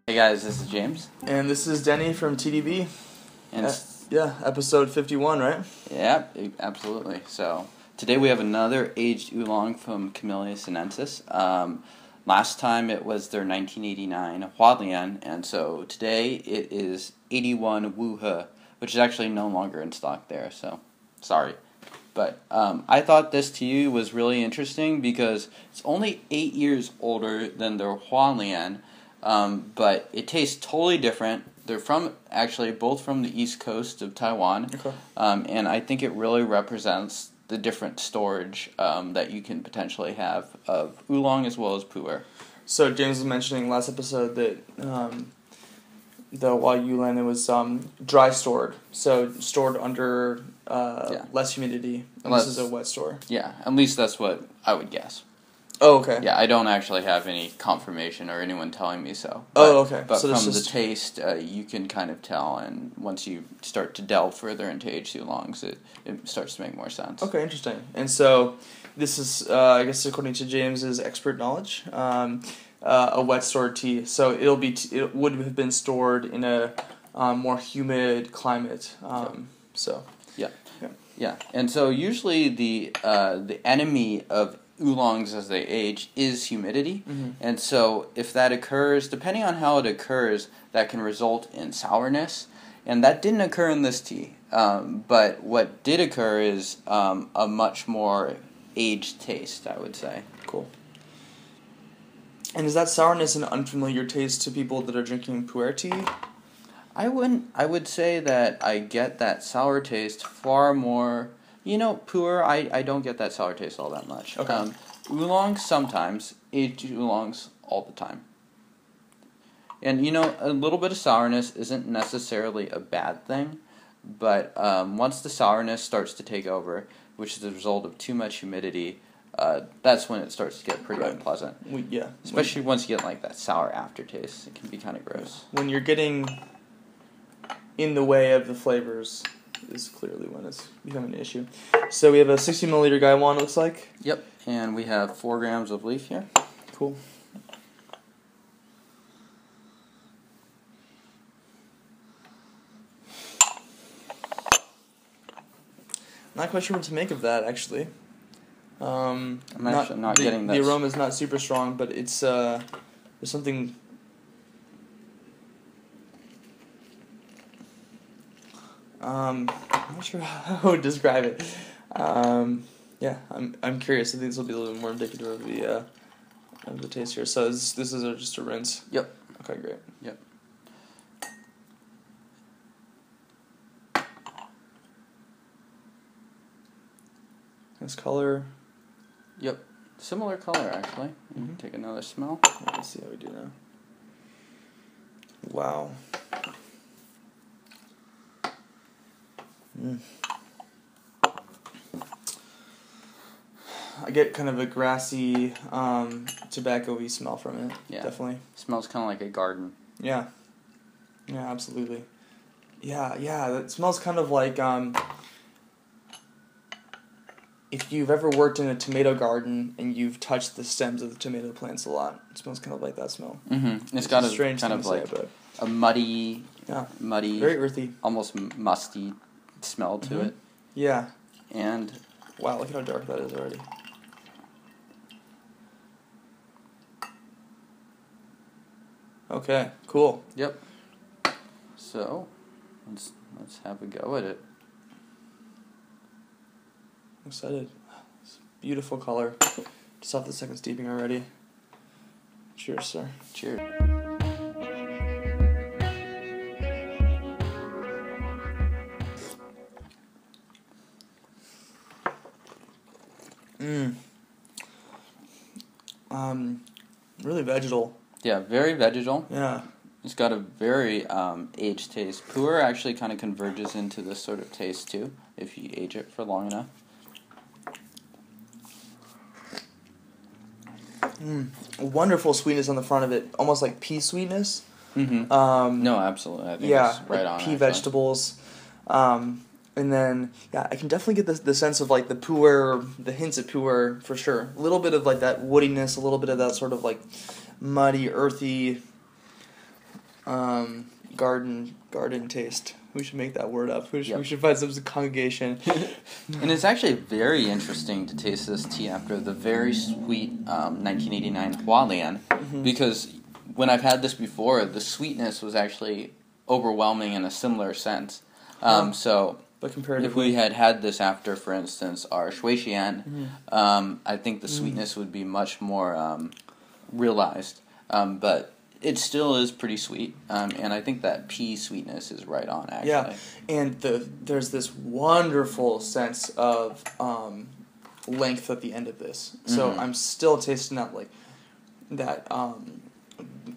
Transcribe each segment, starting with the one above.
Hey guys, this is James. And this is Denny from TeaDB. And yeah, episode 51, right? yeah, absolutely. So today we have another aged oolong from Camellia Sinensis. Last time it was their 1989 Hualien, and so today it is 81 Wu He, which is actually no longer in stock there, so sorry. But I thought this tea was really interesting because it's only 8 years older than their Hualien, but it tastes totally different. They're both from the east coast of Taiwan, Okay. And I think it really represents the different storage that you can potentially have of oolong as well as pu'er. So James was mentioning last episode that the Hualien, it was dry stored, so stored under less humidity. And this is a wet store. Yeah, at least that's what I would guess. Oh, okay. Yeah, I don't actually have any confirmation or anyone telling me so. Oh, okay. But so from the taste, you can kind of tell, and once you start to delve further into aged oolongs, it starts to make more sense. Okay, interesting. And so this is, I guess according to James's expert knowledge, a wet stored tea. So it would have been stored in a more humid climate. So Yeah, and so usually the enemy of oolongs as they age is humidity, and so if that occurs, depending on how it occurs, that can result in sourness, and that didn't occur in this tea. But what did occur is a much more aged taste, I would say. Cool. And is that sourness an unfamiliar taste to people that are drinking pu'er tea? I would say that I get that sour taste far more. Pu'er, I don't get that sour taste all that much. Okay. Oolongs sometimes, aged oolongs all the time. And a little bit of sourness isn't necessarily a bad thing, but once the sourness starts to take over, which is the result of too much humidity, that's when it starts to get pretty unpleasant. Especially once you get like that sour aftertaste, it can be kind of gross. When you're getting in the way of the flavors is clearly when it's becoming an issue. So we have a 60 milliliter gaiwan, it looks like. Yep, and we have 4 grams of leaf here. Cool. Not quite sure what to make of that, actually. I'm actually not getting that. The aroma is not super strong, but it's there's something. I'm not sure how I would describe it. Yeah, I'm curious. I think this will be a little bit more indicative of the taste here. So this is just a rinse. Yep. Okay, great. Yep. Nice color. Yep. Similar color, actually. Take another smell. Let's see how we do now. Wow. I get kind of a grassy, tobacco-y smell from it. Yeah. Definitely. Smells kind of like a garden. Yeah. Yeah, absolutely. Yeah, that smells kind of like, if you've ever worked in a tomato garden and you've touched the stems of the tomato plants a lot, it smells kind of like that smell. It's got a strange kind of thing to say, a muddy, very earthy, almost musty smell to it. Yeah. And wow, look at how dark that is already. Okay, cool. Yep. So let's have a go at it. I'm excited. It's a beautiful color. Just off the second steeping already. Cheers, sir. Cheers. Really vegetal. Yeah, very vegetal. Yeah. It's got a very aged taste. Pu'er actually kind of converges into this sort of taste too, if you age it for long enough. Wonderful sweetness on the front of it, almost like pea sweetness. No, absolutely. I think it's right on. Pea vegetables. And then, yeah, I can definitely get the sense of, like, the pu'er, the hints of pu'er, for sure. A little bit of, like, that woodiness, a little bit of that sort of, like, muddy, earthy, garden taste. We should make that word up. We should find some congregation. And it's actually very interesting to taste this tea after the very sweet 1989 Hualien, because when I've had this before, the sweetness was actually overwhelming in a similar sense. So but comparatively, if we had this after, for instance, our Shuixian, I think the sweetness would be much more realized. But it still is pretty sweet, and I think that pea sweetness is right on, actually. Yeah, and there's this wonderful sense of length at the end of this. So I'm still tasting that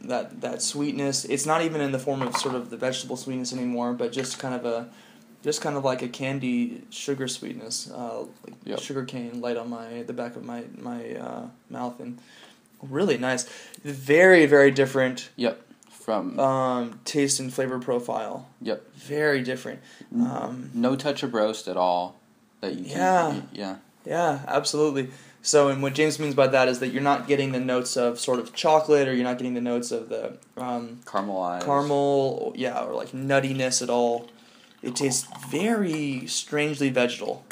that sweetness. It's not even in the form of sort of the vegetable sweetness anymore, but just kind of like a candy sugar sweetness, sugar cane light on the back of my mouth, and really nice. Very, very different. Yep. From taste and flavor profile. Yep. Very different. No touch of roast at all. That you can. Yeah, absolutely. So, and what James means by that is that you're not getting the notes of sort of chocolate, or you're not getting the notes of the caramelized. Caramel, or like nuttiness at all. It tastes very strangely vegetal.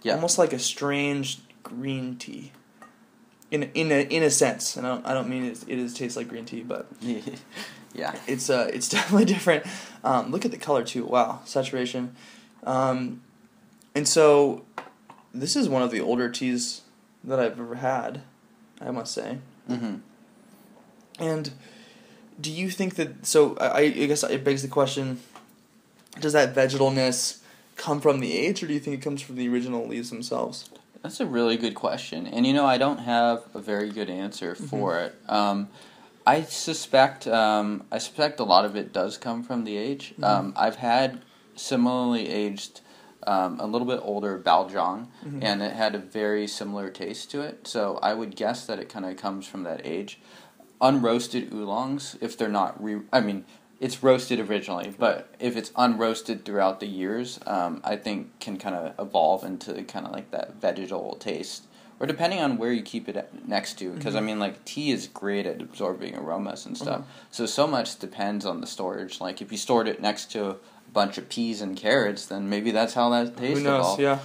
Yeah. Almost like a strange green tea. In a sense, and I don't mean it tastes like green tea, but yeah, it's definitely different. Look at the color too. Wow, saturation. And so this is one of the older teas that I've ever had, I must say. Mm-hmm. And do you think that? So I guess it begs the question: does that vegetalness come from the age, or do you think it comes from the original leaves themselves? That's a really good question, and I don't have a very good answer for it. I suspect a lot of it does come from the age. I've had similarly aged, a little bit older Baojang, and it had a very similar taste to it. So I would guess that it kind of comes from that age. Unroasted oolongs, if they're not it's roasted originally, but if it's unroasted throughout the years, I think can kind of evolve into kind of like that vegetal taste. Or depending on where you keep it next to, because tea is great at absorbing aromas and stuff. So much depends on the storage. Like if you stored it next to a bunch of peas and carrots, then maybe that's how that tastes. Who knows? Yeah,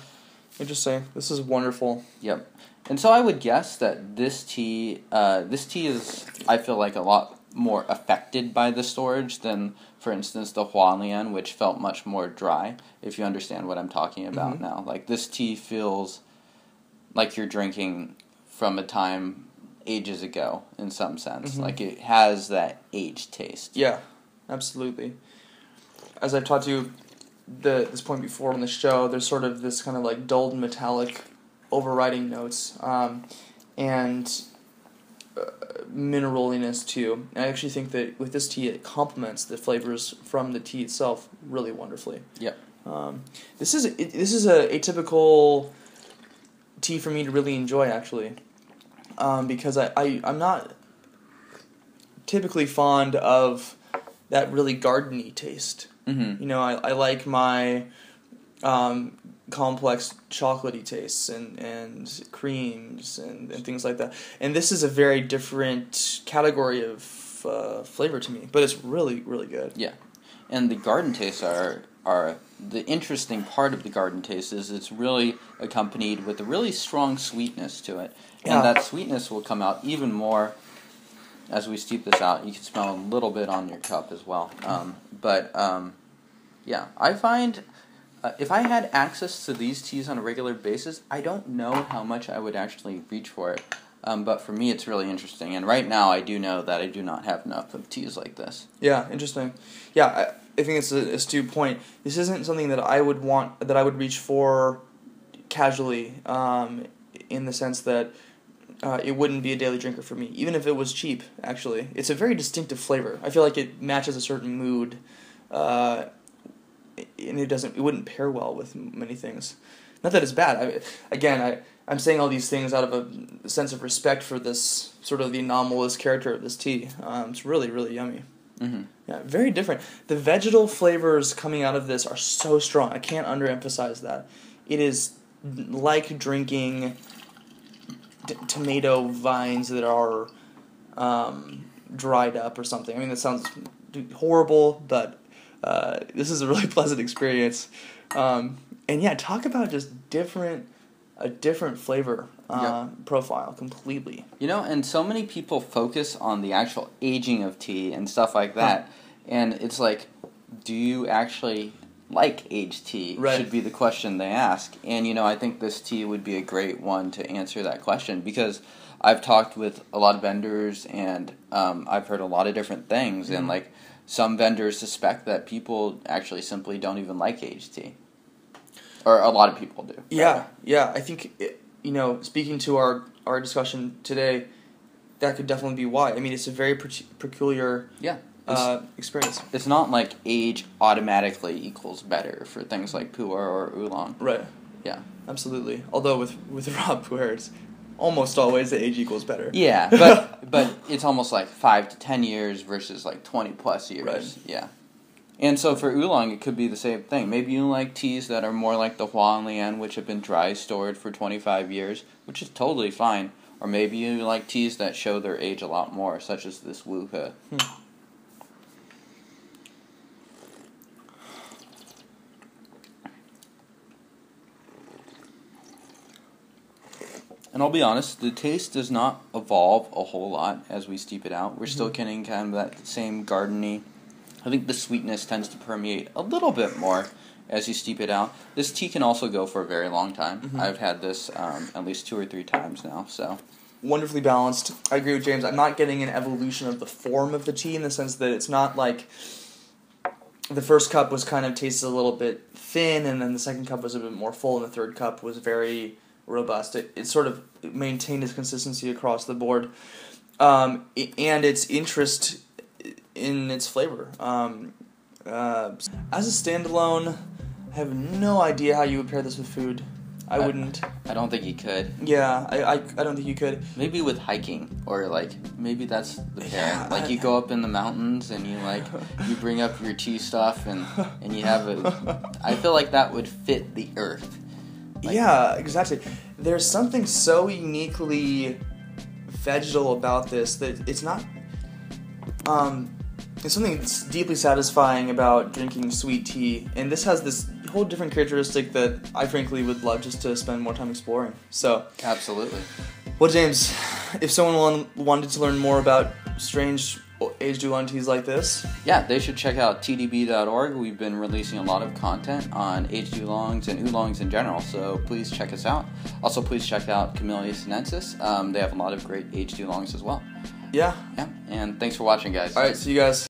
interesting. This is wonderful. Yep. And so I would guess that this tea is, I feel like, a lot more affected by the storage than, for instance, the Hualien, which felt much more dry, if you understand what I'm talking about now. Like, this tea feels like you're drinking from a time ages ago, in some sense. Like, it has that aged taste. Yeah, absolutely. As I've taught you this point before on the show, there's sort of this kind of like dulled metallic overriding notes, and mineraliness too. And I actually think that with this tea, it complements the flavors from the tea itself really wonderfully. Yep. This is a atypical tea for me to really enjoy, actually, because I'm not typically fond of that really gardeny taste. I like my complex chocolatey tastes and creams and things like that. And this is a very different category of flavor to me, but it's really, really good. Yeah. And the garden tastes are the interesting part of the garden taste is it's really accompanied with a really strong sweetness to it. And that sweetness will come out even more as we steep this out. You can smell a little bit on your cup as well. Yeah, I find if I had access to these teas on a regular basis, I don't know how much I would actually reach for it. But for me, it's really interesting. And right now, I do know that I do not have enough of teas like this. Yeah, interesting. Yeah, I think it's an astute point. This isn't something that I would reach for casually, in the sense that it wouldn't be a daily drinker for me, even if it was cheap. Actually, it's a very distinctive flavor. I feel like it matches a certain mood, and it wouldn't pair well with many things. Not that it's bad. I'm saying all these things out of a sense of respect for this sort of the anomalous character of this tea. It's really, really yummy. Yeah, very different. The vegetal flavors coming out of this are so strong. I can't underemphasize that. It is like drinking tomato vines that are dried up or something. I mean, that sounds horrible, but this is a really pleasant experience. And yeah, talk about just a different flavor profile completely. You know, and so many people focus on the actual aging of tea and stuff like that, and it's like, do you actually like aged tea? Right. Should be the question they ask. And, you know, I think this tea would be a great one to answer that question, because I've talked with a lot of vendors, and I've heard a lot of different things, and, like, some vendors suspect that people actually simply don't even like aged tea. Or a lot of people do. Yeah, yeah. I think, you know, speaking to our discussion today, that could definitely be why. I mean, it's a very peculiar experience. It's not like age automatically equals better for things like pu'er or oolong. Right. Yeah. Absolutely. Although with raw pu'er, it's almost always the age equals better. Yeah, but it's almost like 5 to 10 years versus like 20 plus years. Right. Yeah. And so for oolong, it could be the same thing. Maybe you like teas that are more like the Huan Lian, which have been dry stored for 25 years, which is totally fine. Or maybe you like teas that show their age a lot more, such as this Wu He. And I'll be honest, the taste does not evolve a whole lot as we steep it out. We're still getting kind of that same gardeny. I think the sweetness tends to permeate a little bit more as you steep it out. This tea can also go for a very long time. I've had this at least 2 or 3 times now. So wonderfully balanced. I agree with James. I'm not getting an evolution of the form of the tea in the sense that it's not like the first cup was kind of tasted a little bit thin, and then the second cup was a bit more full, and the third cup was very robust. It sort of maintained its consistency across the board, and its interest in its flavor. As a standalone, I have no idea how you would pair this with food. I wouldn't. I don't think you could. Yeah, I don't think you could. Maybe with hiking, or like maybe that's the pairing. Yeah, like you go up in the mountains and you you bring up your tea stuff and you have I feel like that would fit the earth. Like, yeah, exactly. There's something so uniquely vegetal about this that it's not. There's something that's deeply satisfying about drinking sweet tea, and this has this whole different characteristic that I frankly would love just to spend more time exploring. So, absolutely. Well, James, if someone wanted to learn more about strange aged oolong teas like this, yeah, they should check out TeaDB.org. We've been releasing a lot of content on aged oolongs and oolongs in general, so please check us out. Also, please check out Camellia Sinensis. They have a lot of great aged oolongs as well. Yeah. Yeah, and thanks for watching, guys. All right, see you guys.